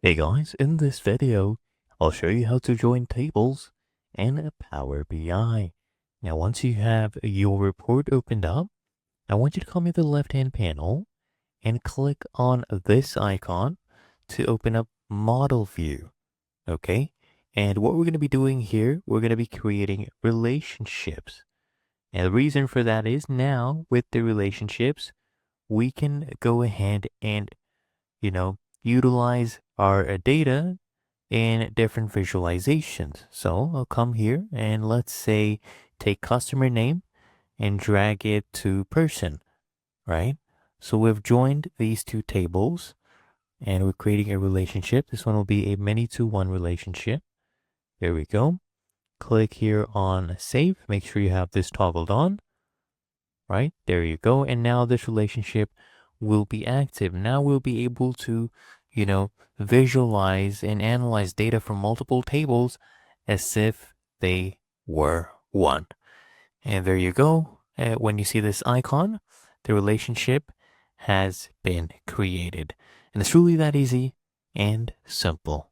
Hey guys, in this video, I'll show you how to join tables in Power BI. Now, once you have your report opened up, I want you to come to the left-hand panel and click on this icon to open up Model View, okay? And what we're going to be doing here, we're going to be creating relationships. And the reason for that is now with the relationships, we can go ahead and utilize our data in different visualizations. So I'll come here and let's say take customer name and drag it to person, right? So we've joined these two tables and we're creating a relationship. This one will be a many to one relationship. There we go. Click here on save. Make sure you have this toggled on, right? There you go. And now this relationship will be active. Now we'll be able to, visualize and analyze data from multiple tables as if they were one. And there you go. When you see this icon, the relationship has been created. And it's truly that easy and simple.